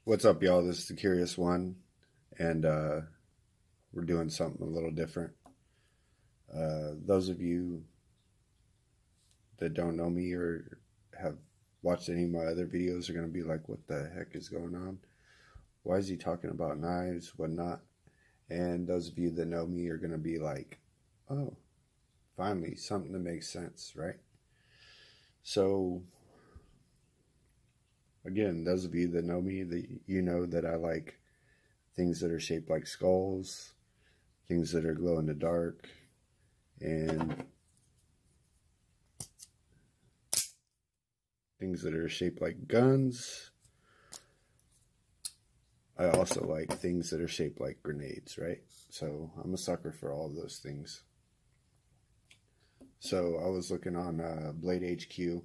What's up, y'all? This is the Curious One, and we're doing something a little different. Those of you that don't know me or have watched any of my other videos are going to be like, what the heck is going on? Why is he talking about knives, whatnot? And those of you that know me are going to be like, oh, finally, something that makes sense, right? So, again, those of you that know me, you know that I like things that are shaped like skulls, things that are glow in the dark, and things that are shaped like guns. I also like things that are shaped like grenades, right? So I'm a sucker for all of those things. So I was looking on Blade HQ.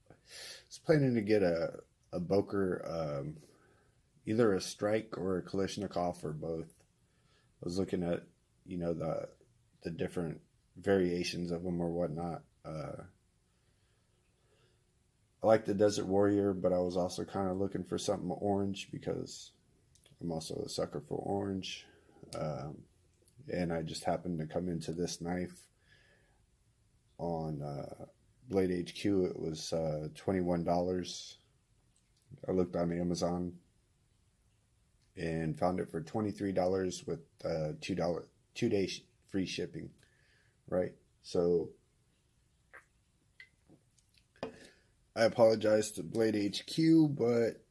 I was planning to get a Boker, either a strike or a Kalashnikov or both. I was looking at, the different variations of them or whatnot. I like the Desert Warrior, but I was also kind of looking for something orange because I'm also a sucker for orange. And I just happened to come into this knife on Blade HQ. It was $21. I looked on Amazon and found it for $23 with two-day free shipping, right? So I apologize to Blade HQ, but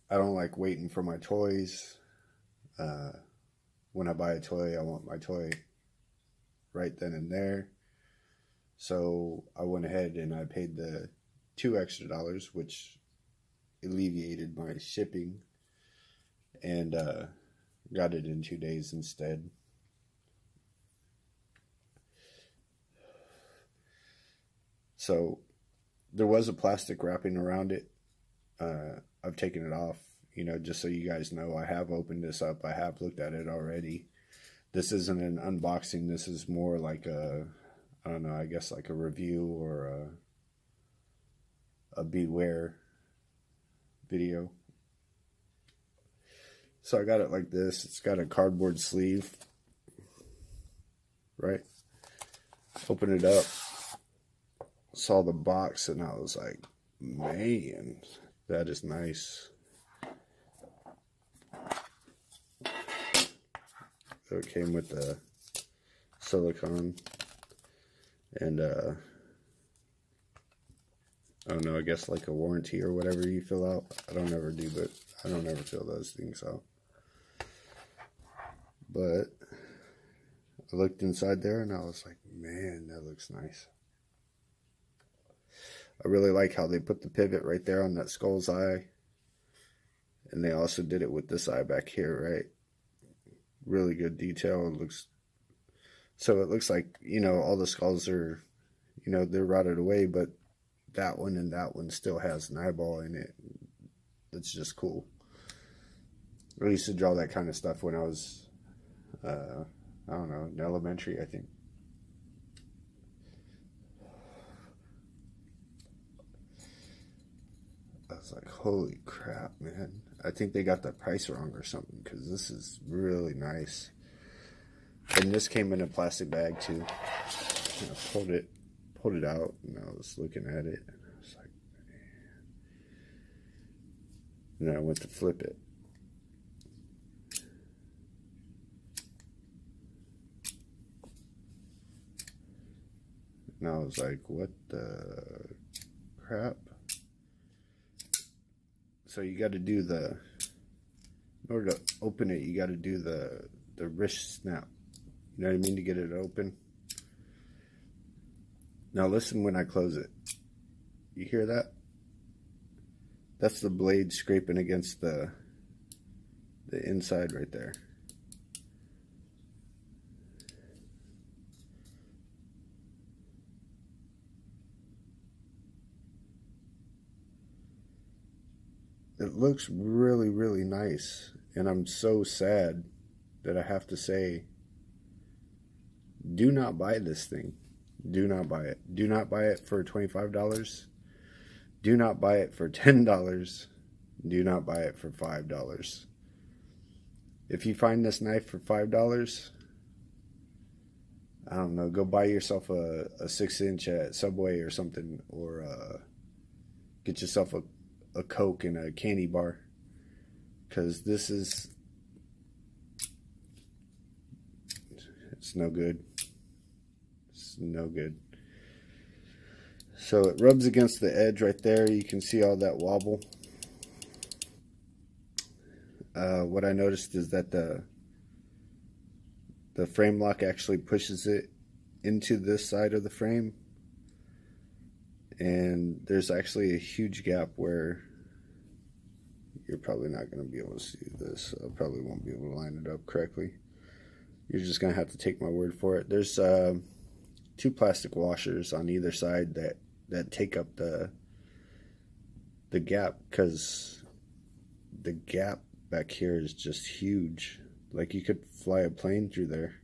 I don't like waiting for my toys. When I buy a toy, I want my toy right then and there. So I went ahead and I paid the $2 extra, which alleviated my shipping, and got it in 2 days instead. So there was a plastic wrapping around it. I've taken it off, just so you guys know. I have opened this up. I have looked at it already. This isn't an unboxing. This is more like I don't know, I guess like a review or a beware video. So I got it like this. It's got a cardboard sleeve, right? Open it up, saw the box, and I was like, man, that is nice. So it came with the silicone and I don't know, I guess like a warranty or whatever you fill out. I don't ever do, but I don't ever fill those things out. But I looked inside there and I was like, man, that looks nice. I really like how they put the pivot right there on that skull's eye. And they also did it with this eye back here, right? Really good detail. It looks like, all the skulls are, they're rotted away, but that one and that one still has an eyeball in it. That's just cool. I used to draw that kind of stuff when I was, I don't know, in elementary, I think. I was like, holy crap, man. I think they got the price wrong or something, because this is really nice. And this came in a plastic bag too. I pulled it out, and I was looking at it, and I was like, man. And then I went to flip it. And I was like, what the crap? So you got to do in order to open it, you got to do the wrist snap. You know what I mean? To get it open. Now listen when I close it. You hear that? That's the blade scraping against the inside right there. It looks really, really nice. And I'm so sad that I have to say, do not buy this thing. Do not buy it. Do not buy it for $25. Do not buy it for $10. Do not buy it for $5. If you find this knife for $5, I don't know, go buy yourself a 6-inch at Subway or something, or get yourself a Coke and a candy bar, because this is, it's no good. It's no good. So it rubs against the edge right there. You can see all that wobble. What I noticed is that the frame lock actually pushes it into this side of the frame, and there's actually a huge gap where you're probably not going to be able to see this. I probably won't be able to line it up correctly. You're just going to have to take my word for it. There's 2 plastic washers on either side that take up the gap, because the gap back here is just huge. Like, you could fly a plane through there.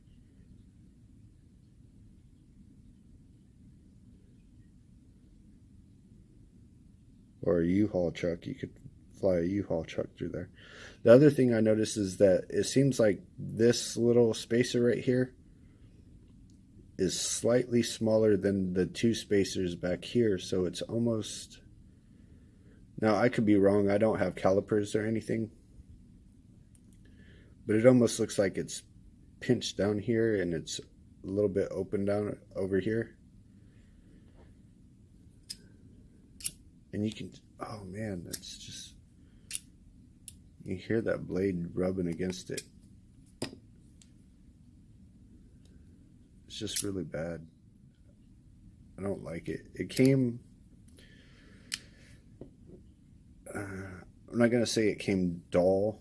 Or a U-Haul truck. You could fly a U-Haul truck through there. The other thing I noticed is that it seems like this little spacer right here is slightly smaller than the 2 spacers back here. So it's almost... Now, I could be wrong. I don't have calipers or anything. But it almost looks like it's pinched down here and it's a little bit open down over here. And you can, oh man, that's just, you hear that blade rubbing against it. It's just really bad. I don't like it. It came, I'm not going to say it came dull.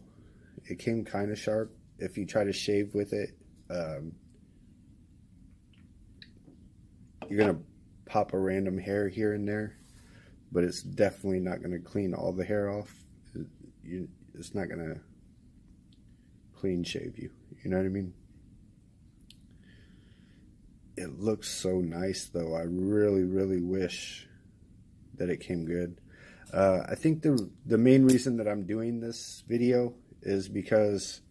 It came kind of sharp. If you try to shave with it, you're going to pop a random hair here and there, but it's definitely not going to clean all the hair off. It's not going to clean shave you. You know what I mean? It looks so nice, though. I really, really wish that it came good. I think the main reason that I'm doing this video is because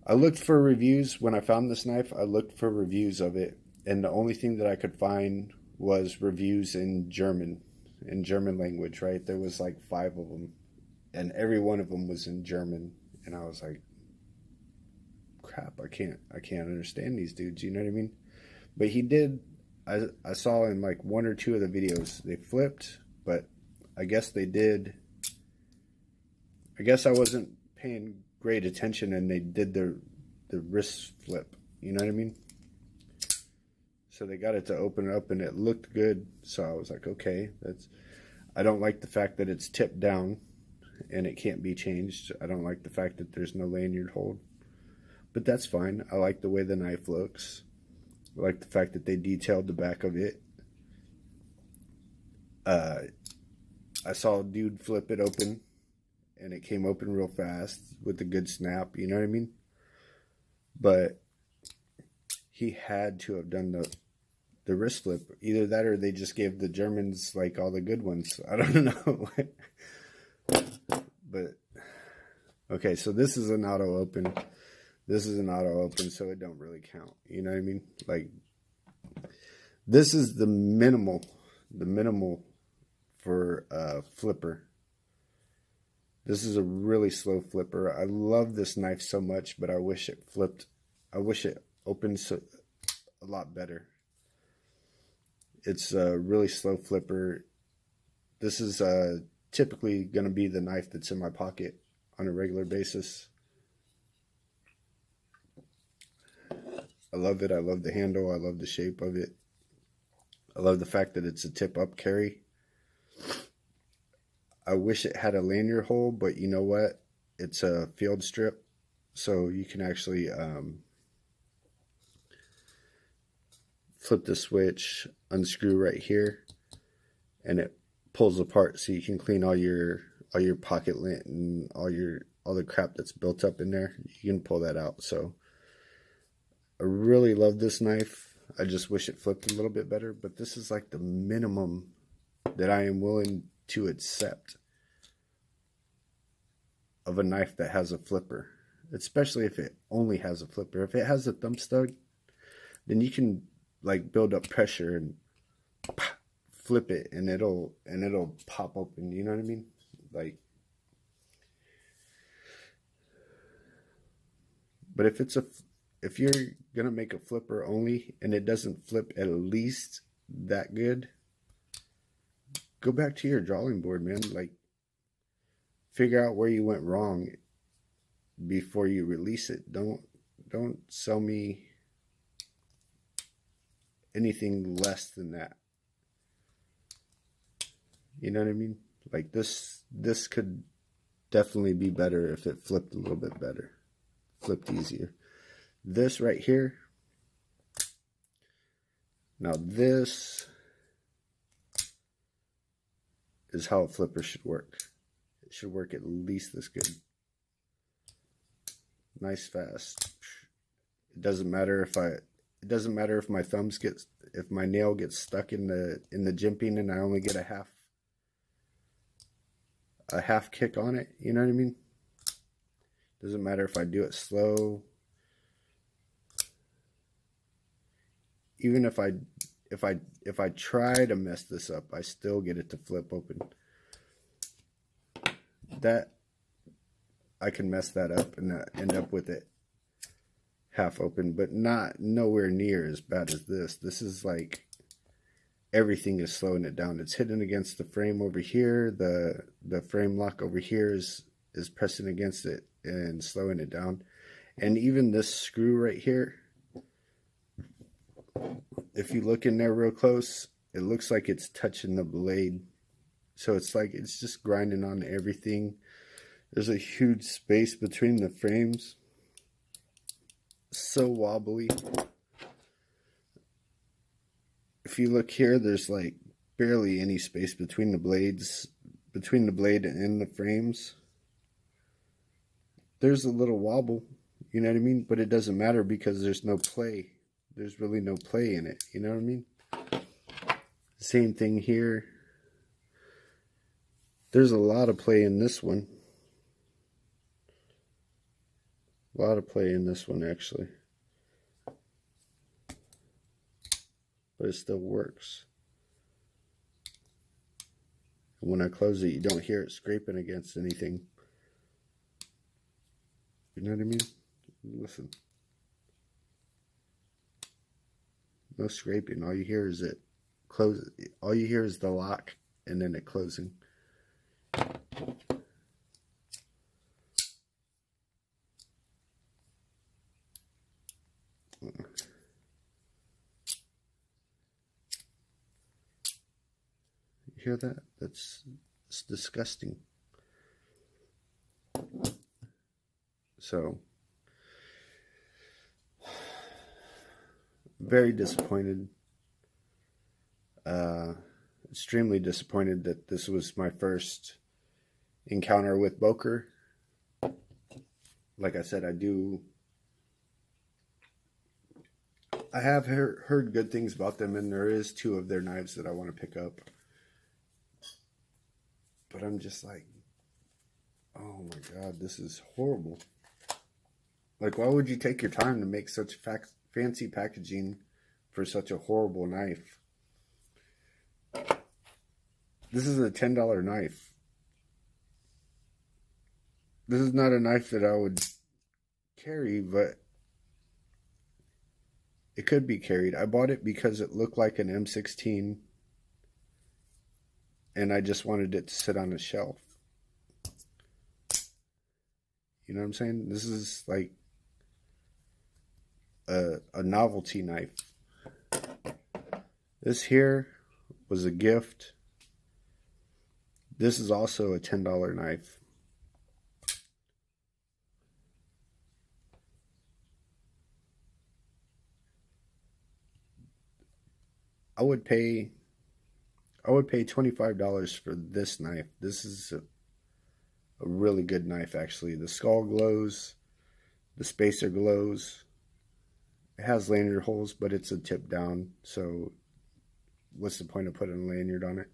I looked for reviews. When I found this knife, I looked for reviews of it, and the only thing that I could find was reviews in German language, right? There was like 5 of them, and every one of them was in German, and I was like, crap, I can't understand these dudes, you know what I mean? But he did, I saw in like 1 or 2 of the videos, they flipped, but I guess they did. I guess I wasn't paying great attention, and they did the wrist flip. You know what I mean? So they got it to open up, and it looked good. So I was like, okay, that's. I don't like the fact that it's tipped down, and it can't be changed. I don't like the fact that there's no lanyard hold, but that's fine. I like the way the knife looks. I like the fact that they detailed the back of it. I saw a dude flip it open, and it came open real fast with a good snap, you know what I mean? But he had to have done the wrist flip. Either that, or they just gave the Germans like all the good ones. I don't know. But okay, so this is an auto open. This is an auto open, so it don't really count. You know what I mean? Like, this is the minimal for a flipper. This is a really slow flipper. I love this knife so much, but I wish it flipped. I wish it opened a lot better. It's a really slow flipper. This is typically going to be the knife that's in my pocket on a regular basis. I love it. I love the handle. I love the shape of it. I love the fact that it's a tip-up carry. I wish it had a lanyard hole, but you know what? It's a field strip, so you can actually flip the switch, unscrew right here, and it pulls apart, so you can clean all your pocket lint and all the crap that's built up in there. You can pull that out. So I really love this knife. I just wish it flipped a little bit better, but this is like the minimum that I am willing to accept of a knife that has a flipper, especially if it only has a flipper. If it has a thumb stud, then you can like build up pressure and flip it, and it'll pop open. You know what I mean? Like, but if you're gonna make a flipper only and it doesn't flip at least that good, go back to your drawing board, man. Like, figure out where you went wrong before you release it. Don't sell me anything less than that. You know what I mean? Like, this could definitely be better if it flipped a little bit better, flipped easier. This right here, now this is how a flipper should work. It should work at least this good. Nice, fast. It doesn't matter if my thumbs if my nail gets stuck in the jimping and I only get a half kick on it. You know what I mean? Doesn't matter if I do it slow. Even if I try to mess this up, I still get it to flip open. That I can mess that up and end up with it half open, but nowhere near as bad as this. This is like everything is slowing it down. It's hitting against the frame over here. The frame lock over here is pressing against it and slowing it down. And even this screw right here, if you look in there real close, it looks like it's touching the blade. So it's like it's just grinding on everything. There's a huge space between the frames. So wobbly. If you look here, there's like barely any space between the blades, between the blade and the frames. There's a little wobble, you know what I mean? But it doesn't matter because there's no play. There's really no play in it, you know what I mean? Same thing here. There's a lot of play in this one. A lot of play in this one, actually. But it still works. And when I close it, you don't hear it scraping against anything. You know what I mean? Listen. No scraping. All you hear is it close. All you hear is the lock and then it closing. You hear that? It's disgusting. So, very disappointed. Extremely disappointed that this was my first encounter with Boker. Like I said, I have heard good things about them, and there is 2 of their knives that I want to pick up. But I'm just like, oh my God, this is horrible. Like, why would you take your time to make such fancy packaging for such a horrible knife? This is a $10 knife. This is not a knife that I would carry, but it could be carried. I bought it because it looked like an M16, and I just wanted it to sit on a shelf. You know what I'm saying? This is like a novelty knife. This here was a gift. This is also a $10 knife. I would pay $25 for this knife. This is a really good knife, actually. The skull glows. The spacer glows. It has lanyard holes, but it's a tip down. So what's the point of putting a lanyard on it?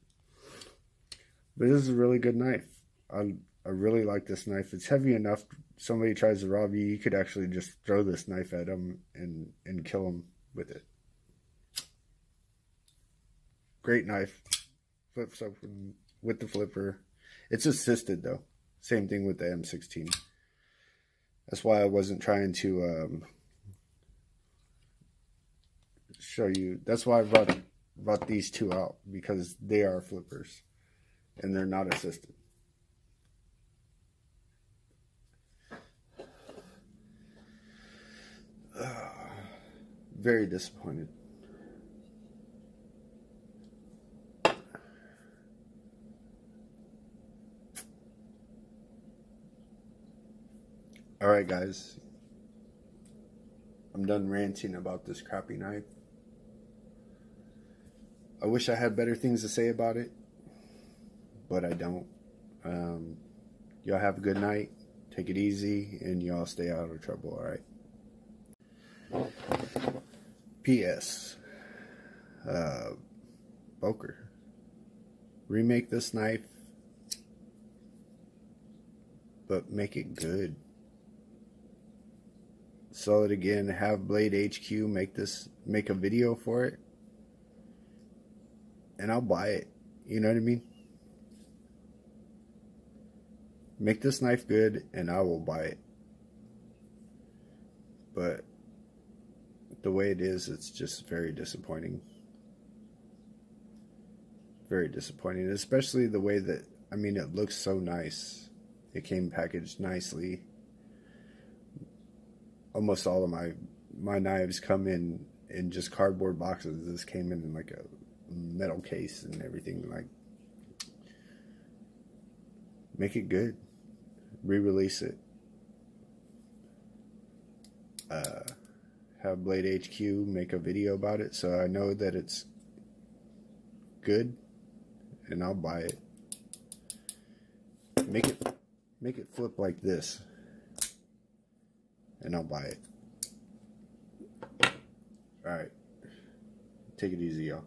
But this is a really good knife. I really like this knife. It's heavy enough. Somebody tries to rob you, you could actually just throw this knife at them and kill them with it. Great knife. Flips open with the flipper. It's assisted though. Same thing with the M16. That's why I wasn't trying to show you. That's why I brought these two out, because they are flippers and they're not assisted. Very disappointed. Alright guys, I'm done ranting about this crappy knife. I wish I had better things to say about it, but I don't. Y'all have a good night, take it easy, and y'all stay out of trouble, alright? P.S. Boker, remake this knife, but make it good. Sell it again. Have Blade HQ make a video for it, and I'll buy it. You know what I mean? Make this knife good, and I will buy it. But the way it is, it's just very disappointing. Very disappointing, especially the way that, I mean, it looks so nice. It came packaged nicely. Almost all of my knives come in just cardboard boxes. This came in like a metal case and everything. Like, make it good. Re-release it. Have Blade HQ make a video about it so I know that it's good, and I'll buy it. Make it flip like this, and I'll buy it. Alright. Take it easy, y'all.